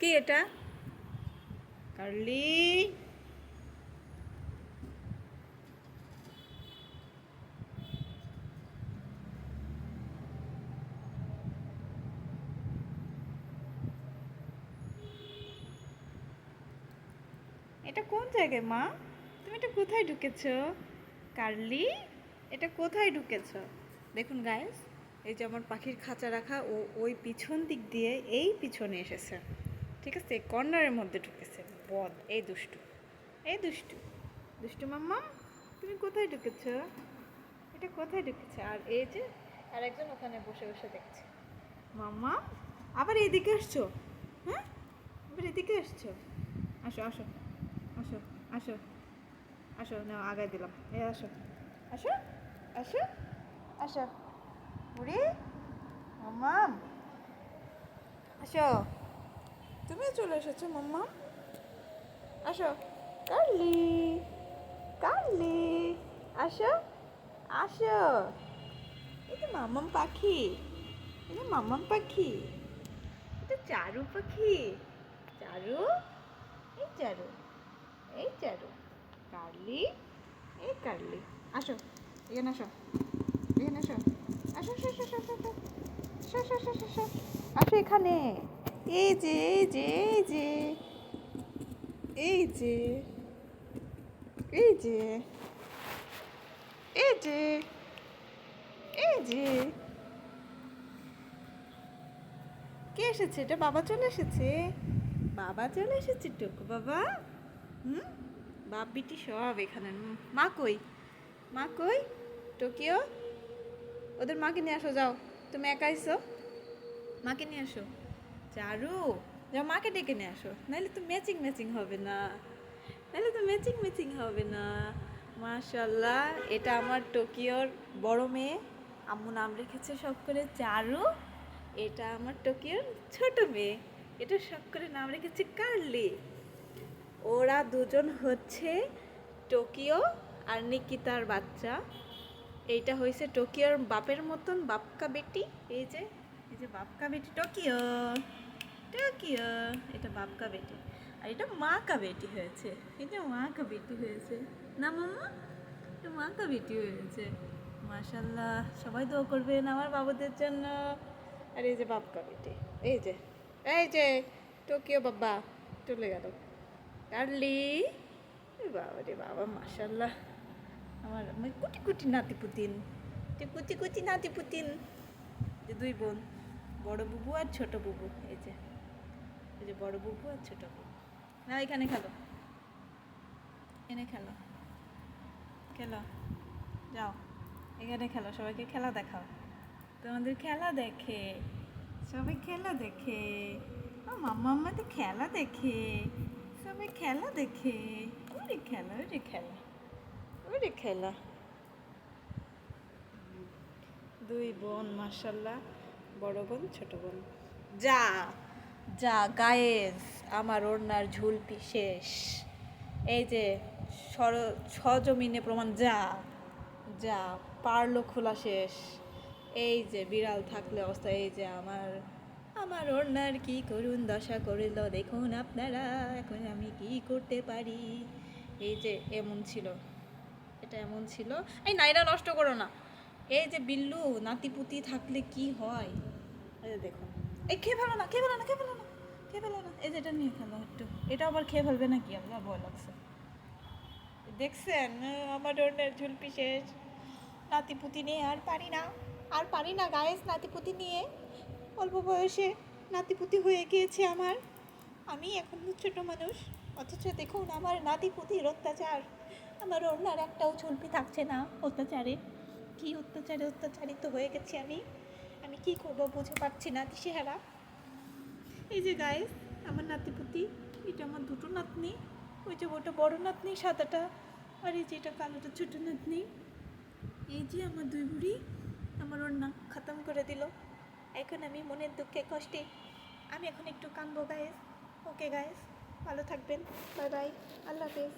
কি এটা? কার্লি, এটা কোন জায়গায় মা? তুমি এটা কোথায় ঢুকেছ? কার্লি, এটা কোথায় ঢুকেছ? দেখুন গাইস, এই যে আমার পাখির খাঁচা রাখা, ও ওই পিছন দিক দিয়ে এই পিছনে এসেছে। ঠিক আছে, কর্নারের মধ্যে ঢুকেছে। বদ, এই দুষ্টু, এই দুষ্টু, দুষ্টু মাম্মা, তুমি কোথায় ঢুকেছ? এটা কোথায় ঢুকেছে? আর এই যে আর একজন ওখানে বসে বসে দেখছে। মাম্মা, আবার এইদিকে আসছো? হ্যাঁ, আবার এদিকে আসছো? আসো আসো আসো আসো আসো, না আগায় দিলাম। এ আসো আসো আসো আসো, বুড়ি মাম্মাম, আসো। তুমিও চলে এসেছো মাম্মাম, আসো। কার্লি, কার্লি, আসো আসো। এটা মাম্মাম পাখি, এটা মাম্মাম পাখি, এটা চারু পাখি। চারু, এই চারু, এই চারু। কার্লি, এই কার্লি, আসো এখানে, আসো এখানে, আসো আসো আসো আসো আসো আসো আসো আসো আসো আসো আসো, আসো এখানে। এই যে এই যে এই যে এই যে এই যে এই যে এই যে কে এসেছে? এটা বাবা চলে এসেছে, বাবা চলে এসেছে টুকু বাবা। হুম, বাপ বিটি সব এখানে। মা কই? মা কই? টোকিও, ওদের মাকে নিয়ে আসো, যাও। তুমি একা আইসো, মাকে নিয়ে আসো। চারু, যাও মাকে ডেকে নিয়ে আসো, নাহলে তো ম্যাচিং ম্যাচিং হবে না, নাহলে তো ম্যাচিং ম্যাচিং হবে না। মাশাল্লাহ, এটা আমার টোকিওর বড় মেয়ে, আম্মু নাম রেখেছে শখ করে চারু। এটা আমার টোকিওর ছোট মেয়ে, এটা শখ করে নাম রেখেছে কার্লি। ওরা দুজন হচ্ছে টোকিও আর নিকিতার বাচ্চা। এইটা হয়েছে টোকিওর বাপের মতন বাপকা বেটি। এই যে, এই যে বাপকা বেটি টোকিও, টোকিও, এটা বাপকা বেটি। আর এটা মা কা বেটি হয়েছে, এটা মা কা বেটি হয়েছে না মাম্মা, এটা মা কা বেটি হয়েছে। মাশাল্লাহ, সবাই দোয়া করবেন আমার বাবুদের জন্য। আর এই যে বাপকা বেটি, এই যে, এই যে টোকিও বাবা চলে গেল। কার্লি, বাবা রে বাবা, মাশাল্লাহ, আমার কুটি কুটি নাতি পুতিন, কুচি কুচি নাতি পুতিন। যে দুই বোন, বড় বুবু আর ছোট বুবু। এই যে, এই যে বড় বুবু আর ছোট বুবু। না, এখানে খেলো, এনে খেলো, খেলো, যাও এখানে খেলো, সবাইকে খেলা দেখাও। তোমাদের খেলা দেখে, সবাই খেলা দেখে, মাম্মা আমাদের খেলা দেখে, সবাই খেলা দেখে। ওরে খেলা, ওরে খেলা, ওরে খেলা। দুই বোন মাশাল্লাহ, বড় বোন ছোট বোন। যা যা গায়েস, আমার ওড়নার ঝুলপি শেষ। এই যে সজমিনে প্রমাণ, যা যা পারলো খোলা শেষ। এই যে বিড়াল থাকলে অবস্থা, এই যে আমার আমার ওড়নার কি করুন দশা করিল দেখুন আপনারা, এখন আমি কি করতে পারি। এই যে এমন ছিল, এটা এমন ছিল। এই না, এটা নষ্ট করো না। এই যে বিল্লু নাতিপুতি থাকলে কি হয়, এই যে দেখুন। এই খেয়ে ফেলো না, খেয়ে ফেলো না, খেয়ে ফেলো না, খেয়ে ফেলো না। এই যে এটা নিয়ে খেলো একটু, এটা আবার খেয়ে ফেলবে নাকি, আবার ভয় লাগছে। দেখছেন, আমার ওর ঝুলপি শেষ। নাতিপুতি নিয়ে আর পারি না, আর পারি না গায়েস, নাতিপুতি নিয়ে। অল্প বয়সে নাতিপুতি হয়ে গিয়েছে আমার। আমি এখন ছোট মানুষ, অথচ দেখুন আমার নাতিপুতির অত্যাচার। আমার ওনার একটাও ঝুলপি থাকছে না অত্যাচারে। কি অত্যাচারে অত্যাচারিত হয়ে গেছি আমি, আমি কি করবো বুঝে পারছি না, দিশেহারা। এই যে গাইস, আমার নাতিপুতি, এটা আমার দুটো নাতনি। ওই যে ওটা বড় নাতনি সাদাটা, আর এই যে এটা কালোটা ছোটো নাতনি। এই যে আমার দুই বুড়ি, আমার ওর নাক খতম করে দিল। এখন আমি মনের দুঃখে কষ্টে আমি এখন একটু কাঁদবো গাইস। ওকে গাইস, ভালো থাকবেন, বাই বাই, আল্লাহ হাফেজ।